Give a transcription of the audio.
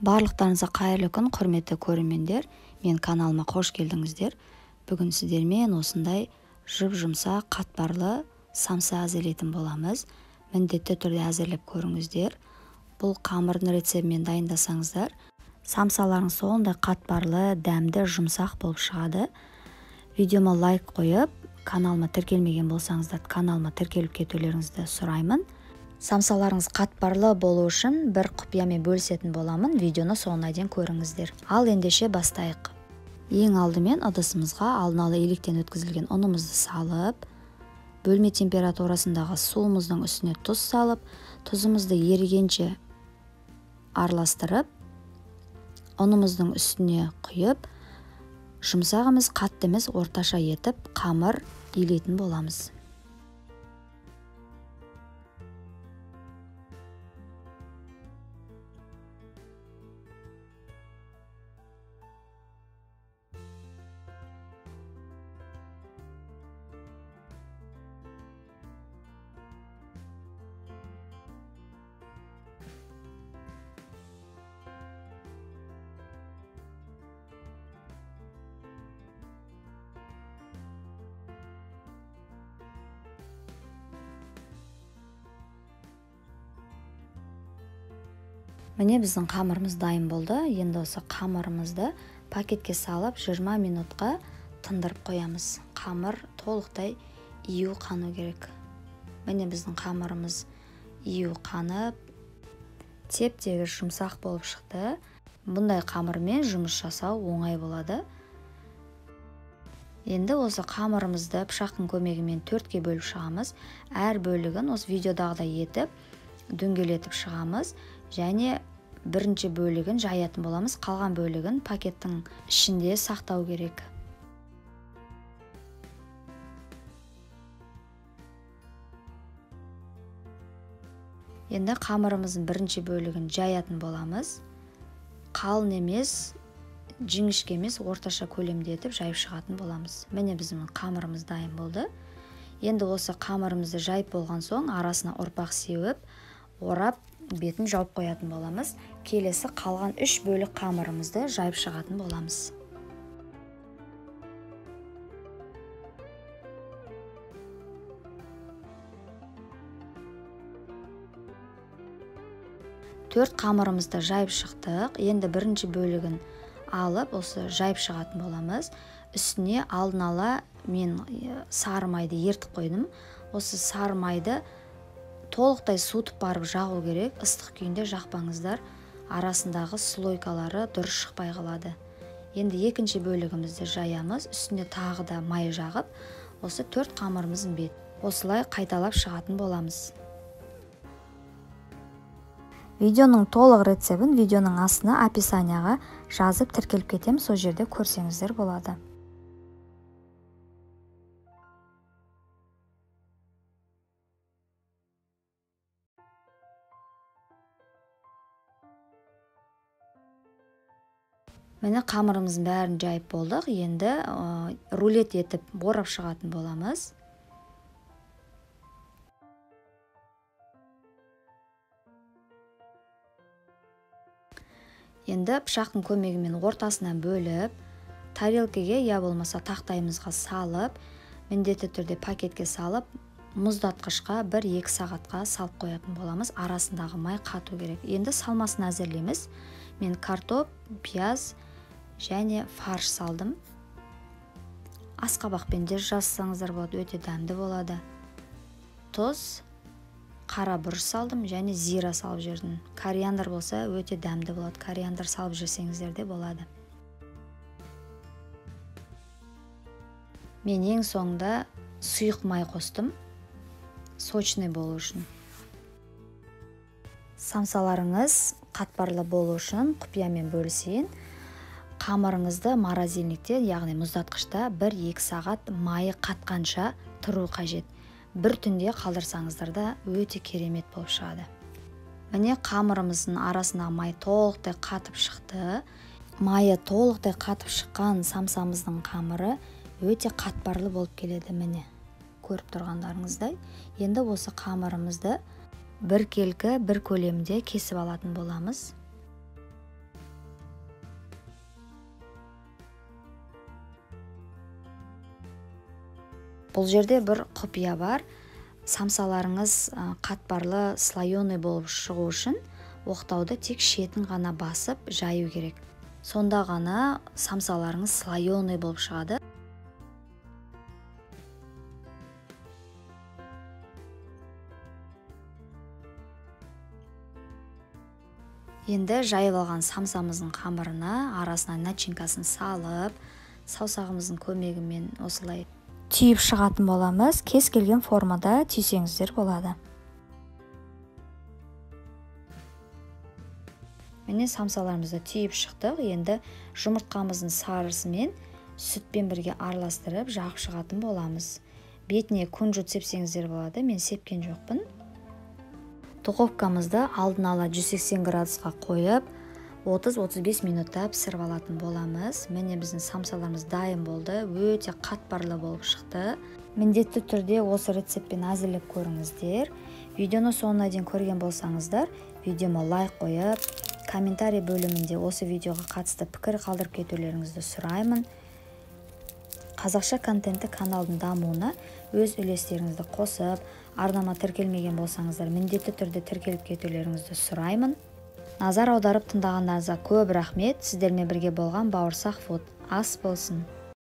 Барлықтарыңызға қайырлы күн, құрметті көрермендер. Мен каналыма қош келдіңіздер. Бүгін сіздермен осындай жұп-жұмсақ қатпарлы самса әзірлейтін боламыз. Міндетті түрде әзірлеп көріңіздер. Бұл қамырдың рецептімен дайындасаңыздар, самсаларыңыз сондай қатпарлы, дәмді, жұмсақ болып шығады. Видеома лайк қойып, каналыма тіркелмеген болсаңыздар, каналыма тіркеліп кетулеріңізді сұраймын. Самсаларыңыз қатпарлы болу үшін бір құпиямен бөлісетін боламын. Видеоны соңына дейін көріңіздер. Ал ендеше бастайық. Ең алдымен ыдысымызға алдын ала електен өткізілген ұнымызды салып, бөлме температурасындағы суымыздың үстіне тұз салып, тұзымызды ерігенше араластырып, ұнымыздың үстіне құйып, жұмсақ емес, қатты емес, орташа етіп қамыр илейтін боламыз. Міне біздің қамырымыз дайын болды. Енді осы қамырымызды пакетке салып 20 минутқа тындырып қоямыз. Қамыр толықтай ию қану керек. Міне біздің қамырымыз ию қанып, теп-тегіс жұмсақ болып шықты. Бұндай қамырмен жұмыс жасау оңай болады. Енді осы қамырымызды пышақтың көмегімен 4-ке бөліп шығамыз. Әр бөлігін осы видеодағыдай етіп, дөңгелетіп шығамыз. Және бірінші бөлігін жаятын боламыз. Қалған бөлігін пакеттің ішінде сақтау керек. Енді қамырымыздың бірінші бөлігін жаятын боламыз. Қалың емес, жіңішке емес, орташа көлемде етіп жайып шығатын боламыз. Міне біздің қамырымыз дайын болды. Енді осы қамырымызды жайып болған соң арасына ұрпақ сеуіп, орап, бетін жауып қоятын боламыз. Келесі қалған 3 бөлік қамырымызды жайып шығатын боламыз. Төрт қамырымызды жайып шықтық. Енді бірінші бөлігін алып, осы жайып шығатын боламыз. Үстіне алдын ала мен сары майды ертіп қойдым. Осы сары майды толықтай суытып барып жағу керек. Ыстық күйінде жақпаңыздар. Арасындағы слойкалары дұрыс шықпай қалады. Енді екінші бөлігімізді жаямыз. Үстіне тағы да май жағып, осы 4 қамырымыздың бет. Осылай қайталап шығатын боламыз. Видеоның толық рецебін видеоның астына описанияға жазып тіркеліп кетем, сол жерде көрсеңіздер болады. Міне қамырымыздың бәрін жайып болдық. Енді рулет етіп борап шығатын боламыз. Енді пышақтың көмегімен ортасынан бөліп, тарелкеге я болмаса тақтайымызға салып, міндетті түрде пакетке салып, мұздатқышқа 1-2 сағатқа салып қоятын боламыз. Арасындағы май қату керек. Енді салмасын әзірлейміз. Мен картоп, пияз және фарш салдым. Асқабақпен де жазсаңыздар болады, өте дәмді болады. Тұз, қара бұрыш салдым және зира салып жүрдім. Кориандр болса өте дәмді болады. Кориандр салып жүрсеңіздер де болады. Мен ең соңында сұйық май қостым, сочный болу үшін. Самсаларыңыз қатпарлы болу үшін құпиямен бөлісейін. Қамырыңызды морозильникте, яғни мұздатқышта 1-2 сағат майы қатқанша тұру қажет. Бір түнде қалдырсаңыздар да өте керемет болып шығады. Міне қамырымыздың арасына май толықтай қатып шықты. Майы толықтай қатып шыққан самсамыздың қамыры өте қатпарлы болып келеді. Міне көріп тұрғандарыңыздай. Енді осы қамырымызды бір келкі, бір көлемде кесіп алатын боламыз. Бұл жерде бір құпия бар. Самсаларыңыз қатпарлы слоеный болып шығу үшін оқтауды тек шетін ғана басып жаю керек. Сонда ғана самсаларыңыз слоеный болып шығады. Енді жайып алған самсамыздың қамырына арасына начинкасын салып, саусағымыздың көмегімен осылай түйіп шығатын боламыз. Кез келген формада түйсеңіздер болады. Міне самсаларымызды түйіп шықтық. Енді жұмыртқамыздың сарысымен сүтпен бірге араластырып жағып шығатын боламыз. Бетіне күнжіт сепсеңіздер болады. Мен сепкен жоқпын. Духовкамызды алдын ала 180 градусқа қойып, 30-35 минутта пісіріп алатын боламыз. Міне біздің самсаларымыз дайын болды. Өте қатпарлы болып шықты. Міндетті түрде осы рецептпен әзірлеп көріңіздер. Видеоны соңына дейін көрген болсаңыздар, видеома лайк қойып, комментарий бөлімінде осы видеоға қатысты пікір қалдырып кетулеріңізді сұраймын. Қазақша контентті каналдың дамуына өз үлестеріңізді қосып, арнама тіркелмеген болсаңыздар, міндетті түрде тіркеліп кетулеріңізді сұраймын. Назар аударып тыңдағандарыңызға көп рахмет. Сіздермен бірге болған Бауырсақ Фуд ас болсын.